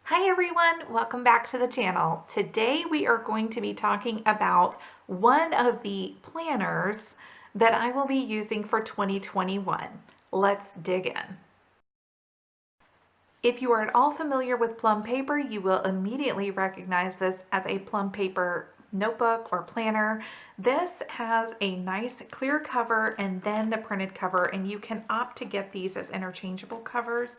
Hi everyone, welcome back to the channel. Today we are going to be talking about one of the planners that I will be using for 2021. Let's dig in. If you are at all familiar with Plum Paper, you will immediately recognize this as a Plum Paper notebook or planner. This has a nice clear cover and then the printed cover, and you can opt to get these as interchangeable covers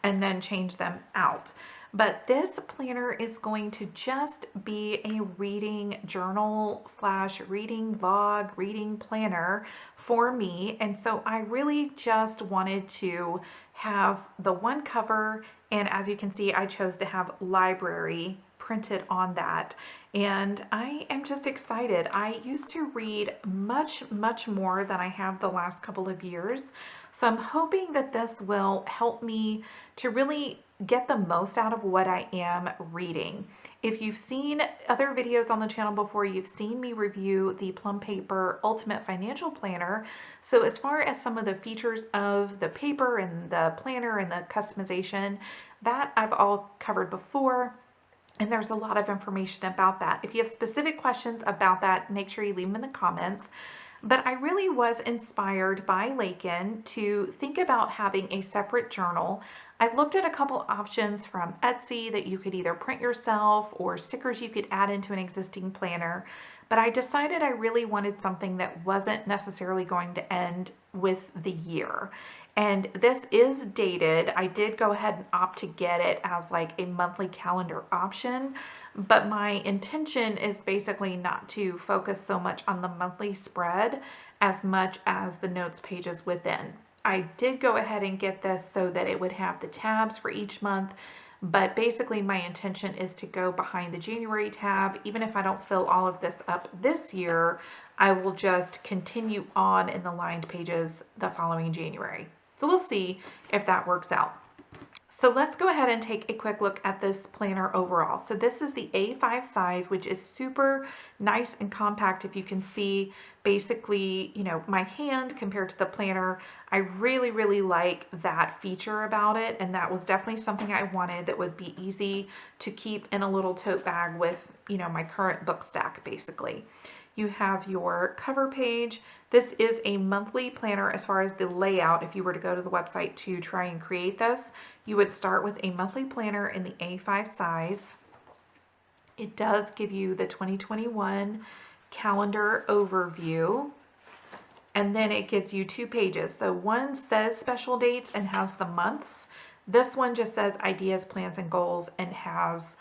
and then change them out. But this planner is going to just be a reading journal slash reading log, reading planner for me. And so I really just wanted to have the one cover, and as you can see, I chose to have library printed on that. And I am just excited. I used to read much more than I have the last couple of years. So I'm hoping that this will help me to really get the most out of what I am reading. If you've seen other videos on the channel before, you've seen me review the Plum Paper Ultimate Financial Planner. So as far as some of the features of the paper and the planner and the customization, that I've all covered before. And there's a lot of information about that. If you have specific questions about that, make sure you leave them in the comments. But I really was inspired by Lakin to think about having a separate journal. I looked at a couple options from Etsy that you could either print yourself or stickers you could add into an existing planner. But I decided I really wanted something that wasn't necessarily going to end with the year. And this is dated. I did go ahead and opt to get it as like a monthly calendar option, but my intention is basically not to focus so much on the monthly spread as much as the notes pages within. I did go ahead and get this so that it would have the tabs for each month, but basically my intention is to go behind the January tab. Even if I don't fill all of this up this year, I will just continue on in the lined pages the following January. So we'll see if that works out. So let's go ahead and take a quick look at this planner overall. So this is the A5 size, which is super nice and compact. If you can see basically, my hand compared to the planner, I really like that feature about it. And that was definitely something I wanted that would be easy to keep in a little tote bag with, my current book stack basically. You have your cover page. This is a monthly planner as far as the layout. If you were to go to the website to try and create this, you would start with a monthly planner in the A5 size. It does give you the 2021 calendar overview, and then it gives you 2 pages. So one says special dates and has the months. This one just says ideas, plans, and goals and has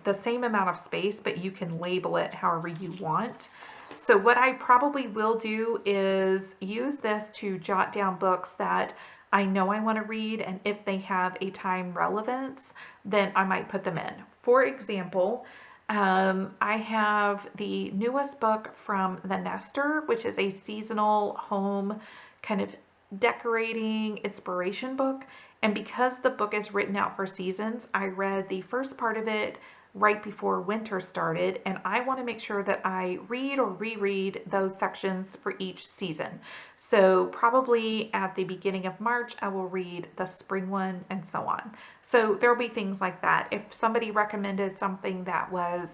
the same amount of space, but you can label it however you want. So what I probably will do is use this to jot down books that I know I want to read, and if they have a time relevance, then I might put them in. For example, I have the newest book from The Nester, which is a seasonal home kind of decorating inspiration book. And because the book is written out for seasons, I read the first part of it right before winter started, and I want to make sure that I read or reread those sections for each season. So probably at the beginning of March, I will read the spring one and so on. So there'll be things like that. If somebody recommended something that was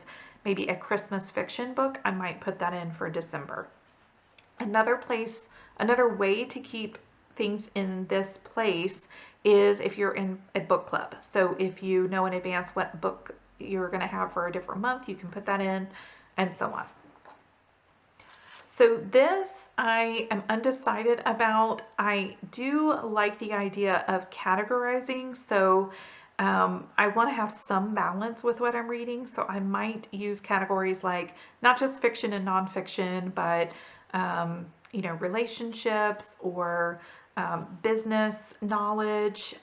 maybe a Christmas fiction book, I might put that in for December. Another way to keep things in this place is if you're in a book club. So if you know in advance what book you're going to have for a different month, you can put that in, and so on. So this I am undecided about. I do like the idea of categorizing, so I want to have some balance with what I'm reading, so I might use categories like not just fiction and nonfiction, but relationships or business knowledge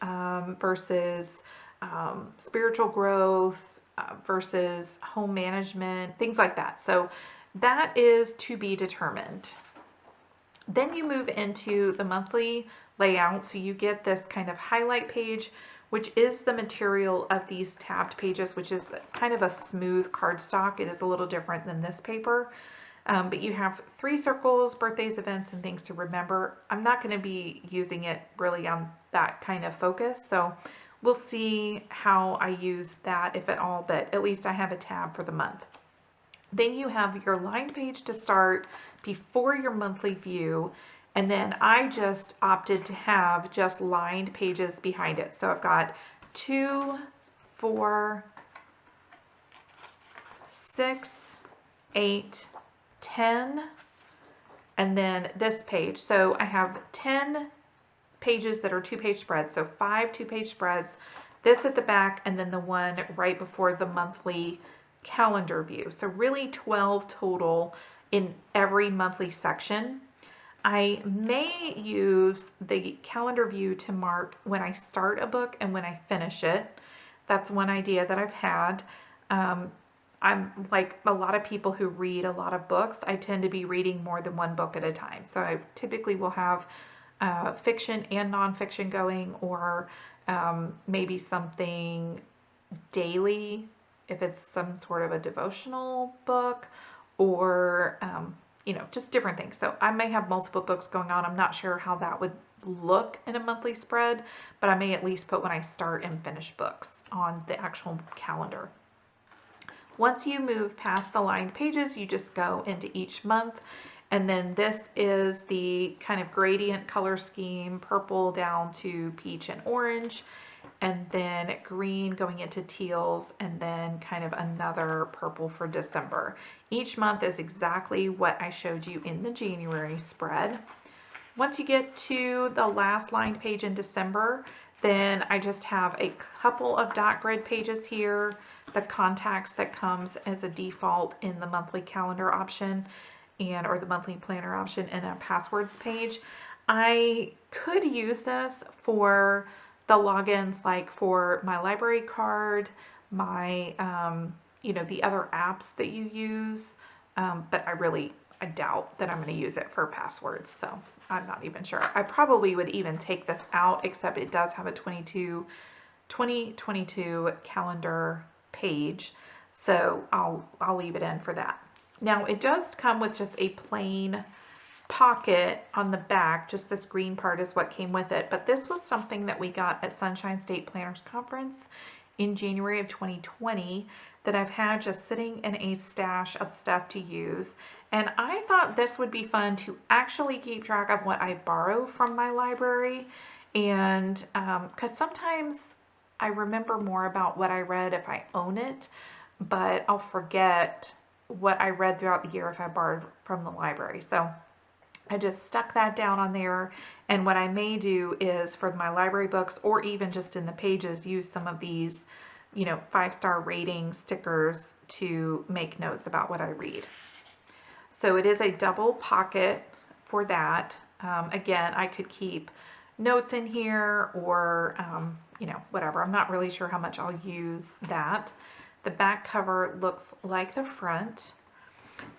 versus spiritual growth versus home management, things like that. So that is to be determined. Then you move into the monthly layout. So you get this kind of highlight page, which is the material of these tabbed pages, which is kind of a smooth cardstock. It is a little different than this paper. But you have 3 circles, birthdays, events, and things to remember. I'm not going to be using it really on that kind of focus. So we'll see how I use that, if at all, but at least I have a tab for the month. Then you have your lined page to start before your monthly view, and then I just opted to have just lined pages behind it. So I've got 2, 4, 6, 8, 10, and then this page. So I have 10 pages that are 2-page spreads, so 5 2-page spreads, this at the back, and then the one right before the monthly calendar view. So really 12 total in every monthly section. I may use the calendar view to mark when I start a book and when I finish it. That's one idea that I've had. I'm like a lot of people who read a lot of books. I tend to be reading more than one book at a time. So I typically will have fiction and nonfiction going, or maybe something daily if it's some sort of a devotional book, or you know, just different things. So I may have multiple books going on. I'm not sure how that would look in a monthly spread, but I may at least put when I start and finish books on the actual calendar. Once you move past the lined pages, you just go into each month. And then this is the kind of gradient color scheme, purple down to peach and orange, and then green going into teals, and then kind of another purple for December. Each month is exactly what I showed you in the January spread. Once you get to the last lined page in December, then I just have a couple of dot grid pages here, the contacts that comes as a default in the monthly calendar option, and or the monthly planner option, and a passwords page. I could use this for the logins, like for my library card, my you know, the other apps that you use, but I doubt that I'm going to use it for passwords, so I'm not even sure. I probably would even take this out, except it does have a 2022 calendar page, so I'll leave it in for that. Now it does come with just a plain pocket on the back. Just this green part is what came with it, but this was something that we got at Sunshine State Planners Conference in January of 2020 that I've had just sitting in a stash of stuff to use, and I thought this would be fun to actually keep track of what I borrow from my library, and because sometimes I remember more about what I read if I own it, but I'll forget what I read throughout the year if I borrowed from the library. So I just stuck that down on there, and what I may do is for my library books, or even just in the pages, use some of these, you know, 5-star rating stickers to make notes about what I read. So it is a double pocket for that. Again, I could keep notes in here, or you know, whatever. I'm not really sure how much I'll use that. The back cover looks like the front.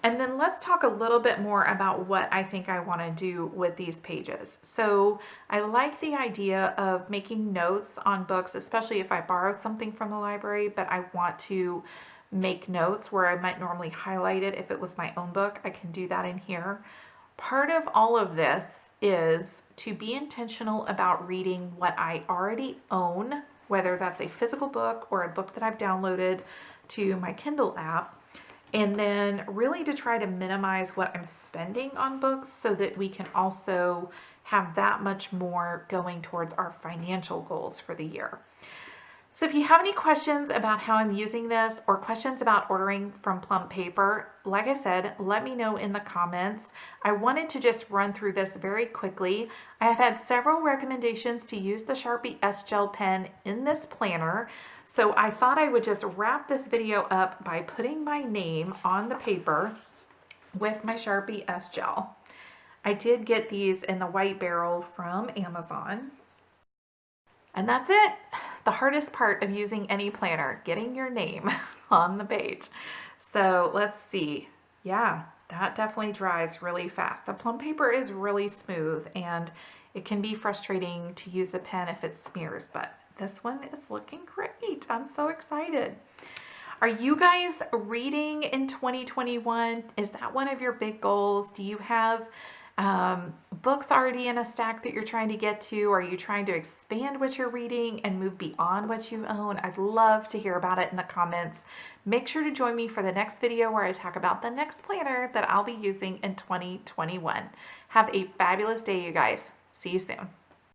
And then let's talk a little bit more about what I think I want to do with these pages. So I like the idea of making notes on books, especially if I borrow something from the library, but I want to make notes where I might normally highlight it. If it was my own book, I can do that in here. Part of all of this is to be intentional about reading what I already own, whether that's a physical book or a book that I've downloaded to my Kindle app, and then really to try to minimize what I'm spending on books so that we can also have that much more going towards our financial goals for the year. So if you have any questions about how I'm using this, or questions about ordering from Plum Paper, like I said, let me know in the comments. I wanted to just run through this very quickly. I have had several recommendations to use the Sharpie S-Gel pen in this planner, so I thought I would just wrap this video up by putting my name on the paper with my Sharpie S-Gel. I did get these in the white barrel from Amazon. And that's it. The hardest part of using any planner, getting your name on the page. So let's see. Yeah, that definitely dries really fast. The Plum Paper is really smooth, and it can be frustrating to use a pen if it smears, but this one is looking great. I'm so excited. Are you guys reading in 2021? Is that one of your big goals? Do you have books already in a stack that you're trying to get to? Are you trying to expand what you're reading and move beyond what you own? I'd love to hear about it in the comments. Make sure to join me for the next video where I talk about the next planner that I'll be using in 2021. Have a fabulous day, you guys. See you soon.